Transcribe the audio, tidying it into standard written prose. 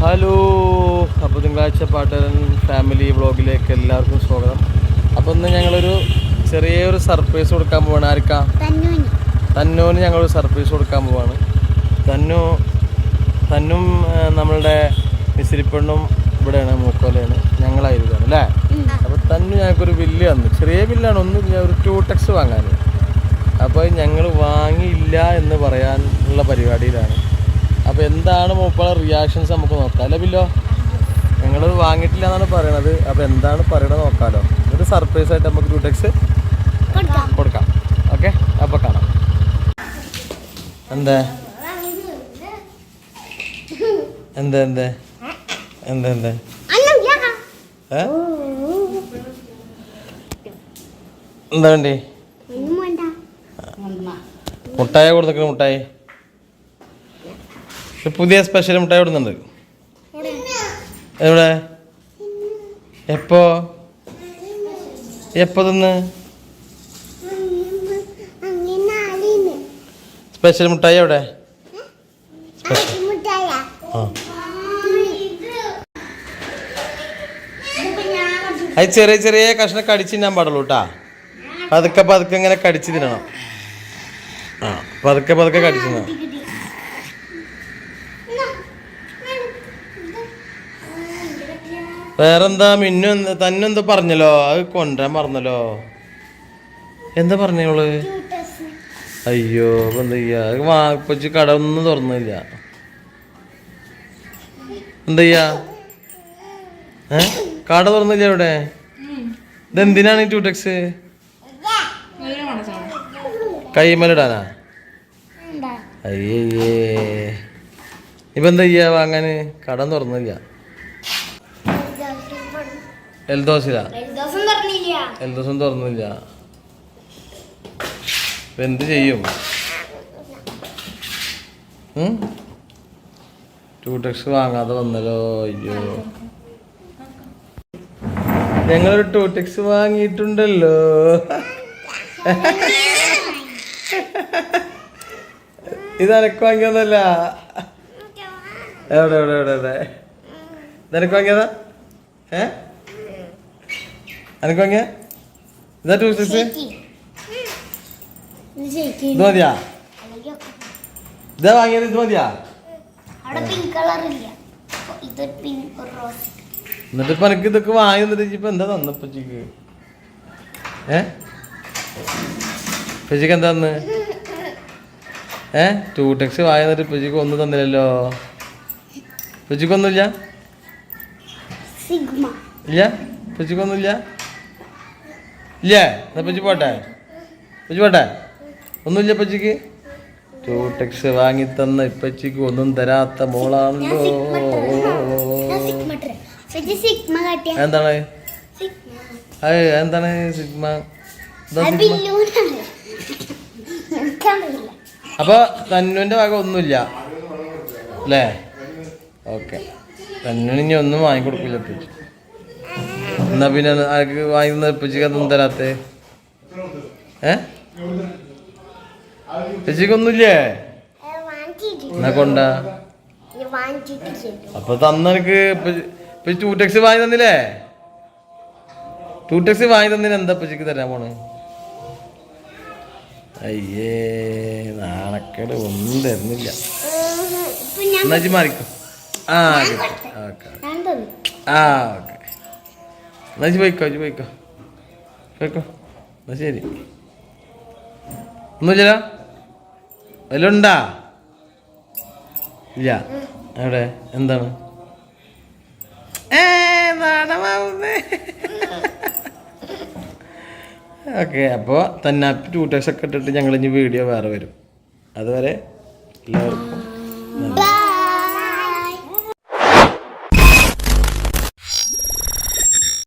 Hello, അപ്പോൾ തിങ്കളാഴ്ച പാട്ടുകാരൻ ഫാമിലി വ്ളോഗിലേക്ക് എല്ലാവർക്കും സ്വാഗതം. അപ്പോൾ ഇന്ന് ഞങ്ങളൊരു ചെറിയൊരു സർപ്രൈസ് കൊടുക്കാൻ പോവാണ്. ആർക്കാ? തന്നൂന് ഞങ്ങളൊരു സർപ്രൈസ് കൊടുക്കാൻ പോവാണ്. തന്നും നമ്മളുടെ മിസിരിപ്പെണ്ണും ഇവിടെയാണ്, മൂക്കോലയാണ്, ഞങ്ങളായിരിക്കും അല്ലേ. അപ്പോൾ തന്നു ഞങ്ങൾക്കൊരു ബില്ല് തന്നു. ചെറിയ ബില്ലാണ്, ഒന്നുമില്ല, ഒരു 2Tex വാങ്ങാൻ. അപ്പോൾ ഞങ്ങൾ വാങ്ങിയില്ല എന്ന് പറയാനുള്ള പരിപാടിയിലാണ്. അപ്പോൾ എന്താണ് മൂപ്പള റിയാക്ഷൻസ് നമുക്ക് നോക്കാം അല്ലേ ബില്ലോ? ഞങ്ങൾ വാങ്ങിയിട്ടില്ല എന്നാണ് പറയണത്. അപ്പോൾ എന്താണ് പറയണത് നോക്കാമല്ലോ. ഒരു സർപ്രൈസ് ആയിട്ട് നമുക്ക് 2Tex കൊടുക്കാം. ഓക്കെ, അപ്പോൾ കാണാം. എന്താ എന്താ എന്താ എന്താ എന്താ എന്താ വേണ്ടി? മുട്ടായ കൊടുത്തേക്കണ, മുട്ടായി, പുതിയ സ്പെഷ്യൽ മുട്ടായി കൊടുക്കുന്നുണ്ട്. എവിടെ? എപ്പോ തിന്ന്? സ്പെഷ്യൽ മുട്ടായി എവിടെ? അത് ചെറിയ ചെറിയ കഷ്ണം കടിച്ച് തിന്നാൻ പാടുള്ളൂ കേട്ടാ. പതുക്കെ പതുക്കെ ഇങ്ങനെ കടിച്ച് തിന്നണം. പതുക്കെ പതുക്കെ കടിച്ച് തിന്നണം. വേറെന്താ? മിന്നു തന്നെന്തോ പറഞ്ഞല്ലോ, അത് കൊണ്ടുവരാൻ പറഞ്ഞല്ലോ. എന്താ പറഞ്ഞോള്? അയ്യോ, എന്താ ചെയ്യാ? വാപ്പച്ചി കട ഒന്നും തുറന്നില്ല. എന്താ ചെയ്യാ? കട തുറന്നില്ല ഇവിടെ. ഇതെന്തിനാണ് 2Tex? കൈമലിടാനാ? അയ്യേ, ഇപ്പൊ എന്താ ചെയ്യാ വാങ്ങാന്? കട തുറന്നില്ല. എൽദോസും തുറന്നില്ല. എന്ത് ചെയ്യും? 2Tex വാങ്ങാതെ വന്നല്ലോ. അയ്യോ, ഞങ്ങളൊരു 2Tex വാങ്ങിയിട്ടുണ്ടല്ലോ. ഇതെനക്ക് വാങ്ങിയതല്ല. എവിടെ എവിടെ എവിടെ എവിടെ ഇതെനക്ക് വാങ്ങിയതാ? എനക്ക് വാങ്ങിയ ഇതാ 2Tex? ഇത് മതിയാ? ഇതാ വാങ്ങിയത്? ഇത് മതിയാ? എന്നിട്ട് ഇപ്പൊ എനിക്ക് ഇതൊക്കെ വാങ്ങി തന്നിട്ട് ഇപ്പൊ എന്താ തന്നപ്പച്ചിക്ക്? പച്ചിക്ക് എന്താ തന്ന്? 2Tex വാങ്ങി തന്നിട്ട് പച്ചിക്ക് ഒന്നും തന്നില്ലല്ലോ. പച്ചിക്കൊന്നുമില്ല? ഇല്ല, പച്ചിക്കൊന്നുമില്ല. ഇല്ലേ? എന്നാ പച്ചി പോട്ടെ, പച്ചി പോട്ടെ. ഒന്നുമില്ല പച്ചിക്ക്. 2Tex വാങ്ങി തന്ന ഇപ്പച്ചിക്ക് ഒന്നും തരാത്ത മോളാണല്ലോ. എന്താണ് എന്താണ് സിഗ്മ? അപ്പൊ തന്നുവിന്റെ ഭാഗം ഒന്നുമില്ല അല്ലേ? ഓക്കെ, തന്നുവിന് ഇനി ഒന്നും വാങ്ങിക്കൊടുക്കില്ല ഇപ്പച്ചി. എന്നാ പിന്നെ ആർക്ക് വാങ്ങുന്ന ഇപ്പച്ചിക്ക് അതൊന്നും തരാത്തേ? ഇപ്പച്ചിക്കൊന്നുമില്ലേ? എന്നാ കൊണ്ടാ. അപ്പൊ തന്നെനിക്ക് 2Tex വാങ്ങി തന്നില്ലേ? 2Tex വാങ്ങി തന്നിന് എന്താ ഇപ്പച്ചിക്ക് തരാൻ പോണ്? അയ്യേ, നാണക്കേട്, ഒന്നും തരുന്നില്ല. എന്നാ മാറിക്കോ. ഓക്കെ. എന്നാ പോയിക്കോ, പോയിക്കോ പോയിക്കോ. എന്നാ ശരി. ഒന്നുമില്ല? വല്ല ഉണ്ടാ? ഇല്ല. എവിടെ? എന്താണ്? ഓക്കെ, അപ്പോൾ തന്നെ 2Tex ഒക്കെ ഇട്ടിട്ട് ഞങ്ങളിനി വീഡിയോ വേറെ വരും. അതുവരെ എല്ലാവർക്കും